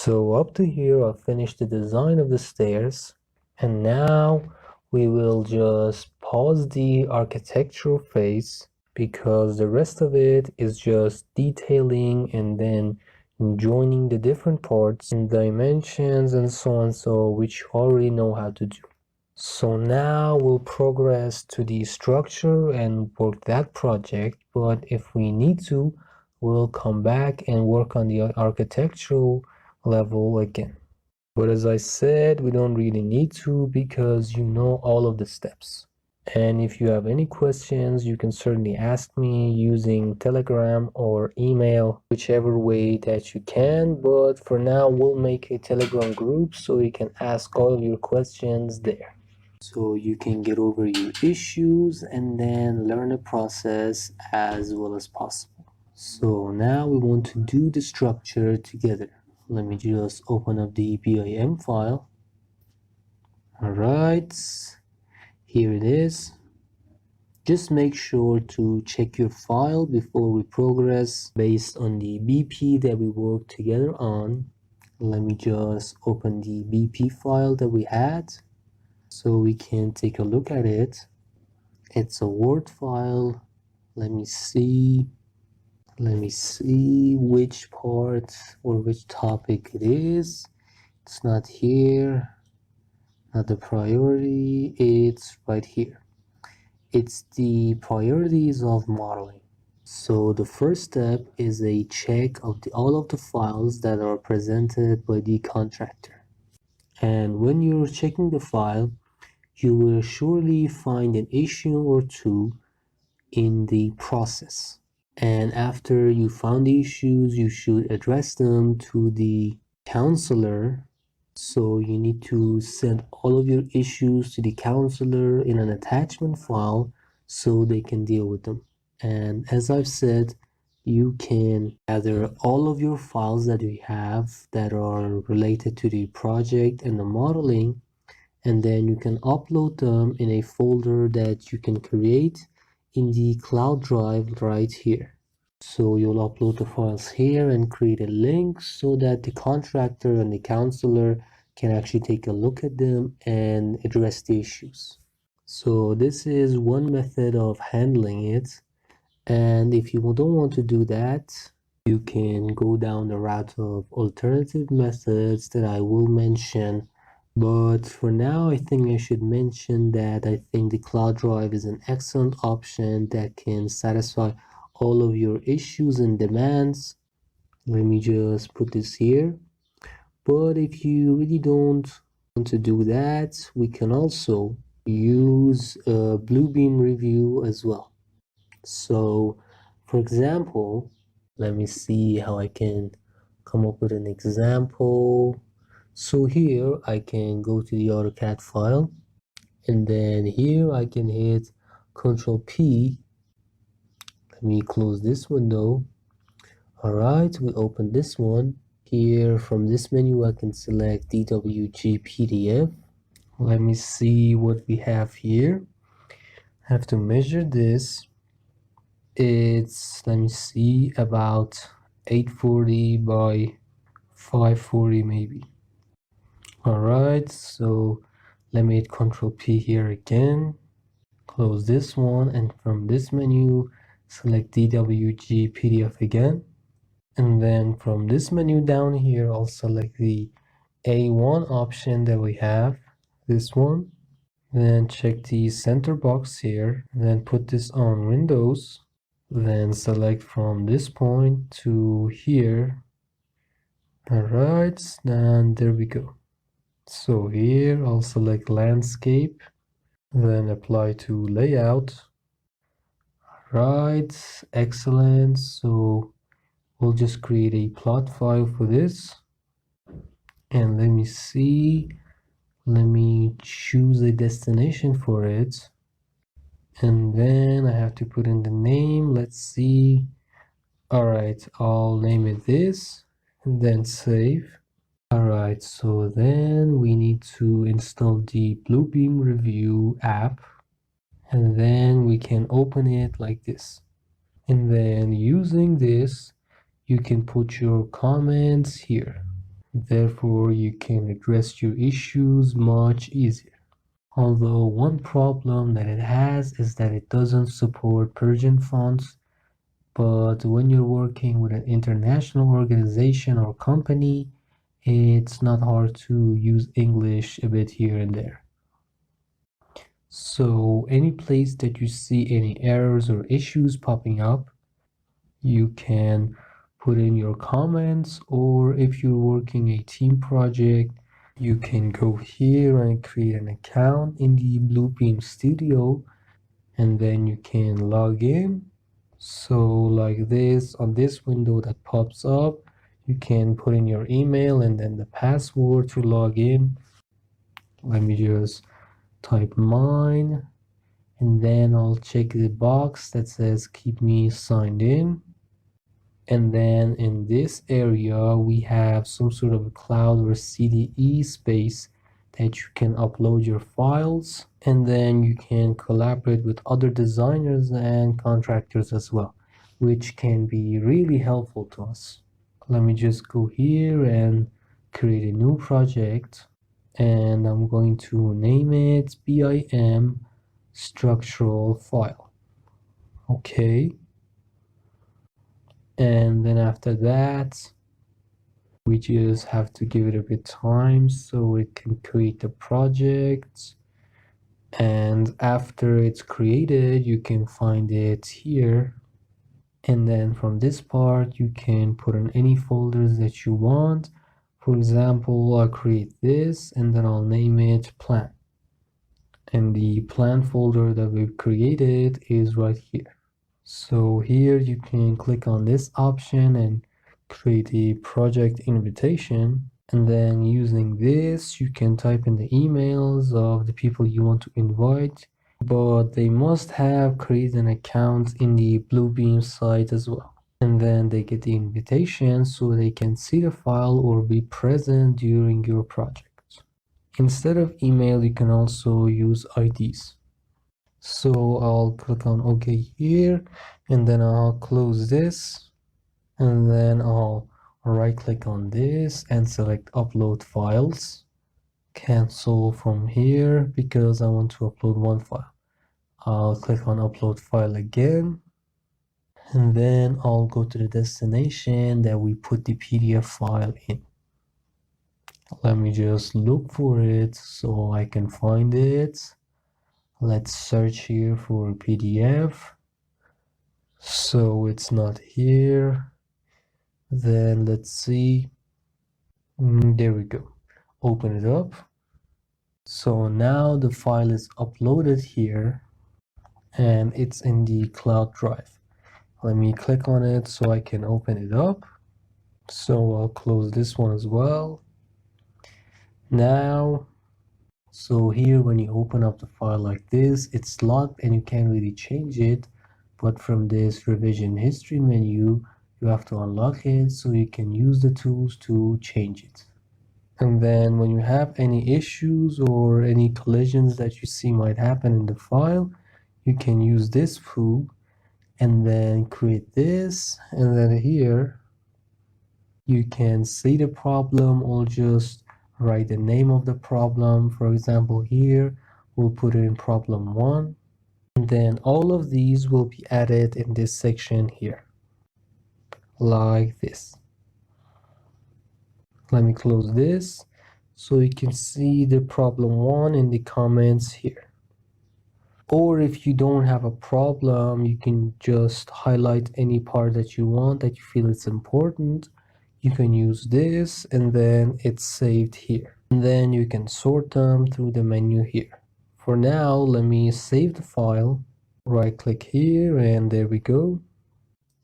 So up to here, I've finished the design of the stairs, and now we will just pause the architectural phase because the rest of it is just detailing and then joining the different parts and dimensions and so on, so which you already know how to do. So now we'll progress to the structure and work that project, but if we need to, we'll come back and work on the architectural level again. But as I said, we don't really need to because you know all of the steps. And if you have any questions, you can certainly ask me using Telegram or email, whichever way that you can. But for now, we'll make a Telegram group so you can ask all of your questions there. So you can get over your issues and then learn the process as well as possible. So now we want to do the structure together. Let me just open up the BIM file. Alright, here it is. Just make sure to check your file before we progress based on the BP that we worked together on. Let me just open the BP file that we had so we can take a look at it. It's a Word file. Let me see which part or which topic it is. It's not here, not the priority, it's right here. It's the priorities of modeling. So the first step is a check of all of the files that are presented by the contractor. And when you're checking the file, you will surely find an issue or two in the process. And after you found the issues, you should address them to the counselor. So you need to send all of your issues to the counselor in an attachment file so they can deal with them. And as I've said, you can gather all of your files that you have that are related to the project and the modeling, and then you can upload them in a folder that you can create in the cloud drive right here. So you'll upload the files here and create a link so that the contractor and the counselor can actually take a look at them and address the issues. So this is one method of handling it. And if you don't want to do that, you can go down the route of alternative methods that I will mention. But for now, I think I should mention that I think the cloud drive is an excellent option that can satisfy all of your issues and demands. Let me just put this here. But if you really don't want to do that, we can also use Bluebeam Review as well. So for example, let me see how I can come up with an example. So here I can go to the AutoCAD file, and then here I can hit Control P. Let me close this window. Alright, we open this one. Here from this menu I can select DWG PDF. Let me see what we have here. I have to measure this. It's, let me see, about 840 by 540 maybe. Alright, so let me hit Control P here again. Close this one, and from this menu select DWG PDF again, and then from this menu down here I'll select the A1 option that we have, this one, then check the center box here, then put this on Windows, then select from this point to here. Alright, and there we go. So here I'll select landscape, then apply to layout. Right, excellent. So we'll just create a plot file for this, and let me see, let me choose a destination for it, and then I have to put in the name. Let's see. All right, I'll name it this and then save. All right, so then we need to install the Bluebeam Review app, and then we can open it like this. And then using this, you can put your comments here. Therefore, you can address your issues much easier. Although one problem that it has is that it doesn't support Persian fonts, but when you're working with an international organization or company, it's not hard to use English a bit here and there. So any place that you see any errors or issues popping up, you can put in your comments, or if you're working a team project, you can go here and create an account in the Bluebeam Studio, and then you can log in. So like this, on this window that pops up, you can put in your email and then the password to log in. Let me just type mine, and then I'll check the box that says keep me signed in. And then in this area, we have some sort of a cloud or CDE space that you can upload your files, and then you can collaborate with other designers and contractors as well, which can be really helpful to us. Let me just go here and create a new project, and I'm going to name it BIM structural file. Okay. And then after that, we just have to give it a bit time so it can create the project. And after it's created, you can find it here. And then from this part, you can put in any folders that you want. For example, I'll create this and then I'll name it plan. And the plan folder that we've created is right here. So here you can click on this option and create a project invitation, and then using this you can type in the emails of the people you want to invite, but they must have created an account in the Bluebeam site as well, and then they get the invitation so they can see the file or be present during your project. Instead of email, you can also use IDs. So I'll click on OK here, and then I'll close this, and then I'll right click on this and select upload files. Cancel from here because I want to upload one file. I'll click on upload file again, and then I'll go to the destination that we put the PDF file in. Let me just look for it so I can find it. Let's search here for PDF. So it's not here. Then let's see. There we go. Open it up. So now the file is uploaded here and it's in the cloud drive. Let me click on it so I can open it up. So I'll close this one as well. Now, so here when you open up the file like this, it's locked and you can't really change it. But from this revision history menu, you have to unlock it so you can use the tools to change it. And then when you have any issues or any collisions that you see might happen in the file, you can use this foo and then create this, and then here you can see the problem or just write the name of the problem. For example, here we'll put it in problem 1, and then all of these will be added in this section here like this. Let me close this so you can see the problem 1 in the comments here. Or if you don't have a problem, you can just highlight any part that you want that you feel it's important. You can use this and then it's saved here. And then you can sort them through the menu here. For now, let me save the file. Right click here and there we go.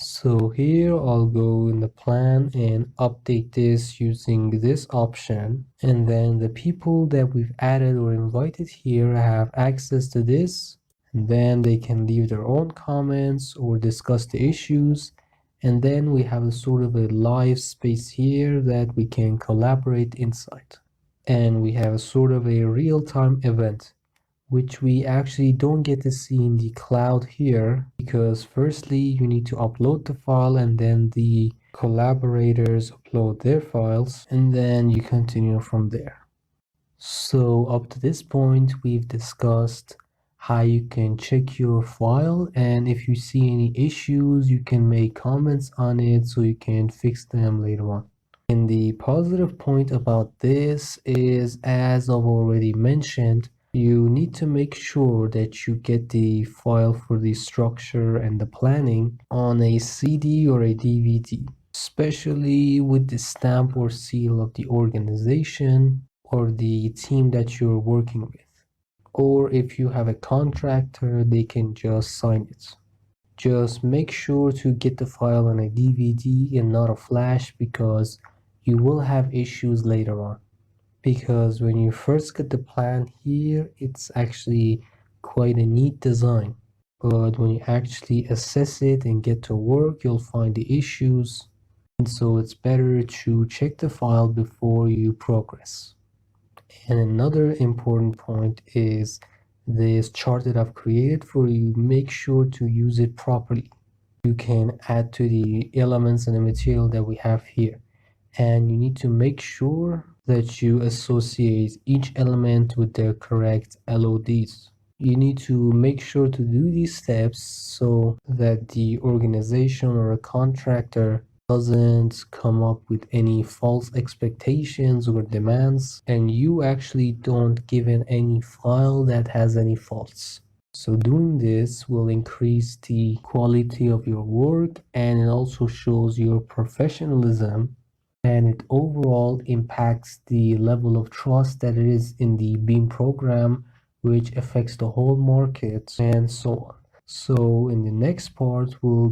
So here I'll go in the plan and update this using this option, and then the people that we've added or invited here have access to this, and then they can leave their own comments or discuss the issues. And then we have a sort of a live space here that we can collaborate inside, and we have a sort of a real-time event, which we actually don't get to see in the cloud here, because firstly you need to upload the file and then the collaborators upload their files, and then you continue from there. So up to this point, we've discussed how you can check your file, and if you see any issues, you can make comments on it so you can fix them later on. And the positive point about this is, as I've already mentioned, you need to make sure that you get the file for the structure and the planning on a CD or a DVD, especially with the stamp or seal of the organization or the team that you're working with. Or if you have a contractor, they can just sign it. Just make sure to get the file on a DVD and not a flash, because you will have issues later on. Because when you first get the plan here, it's actually quite a neat design. But when you actually assess it and get to work, you'll find the issues. And so it's better to check the file before you progress. And another important point is this chart that I've created for you. Make sure to use it properly. You can add to the elements and the material that we have here. And you need to make sure that you associate each element with their correct LODs. You need to make sure to do these steps so that the organization or a contractor doesn't come up with any false expectations or demands, and you actually don't give in any file that has any faults. So doing this will increase the quality of your work, and it also shows your professionalism, and it overall impacts the level of trust that it is in the BEAM program, which affects the whole market and so on. So in the next part, we'll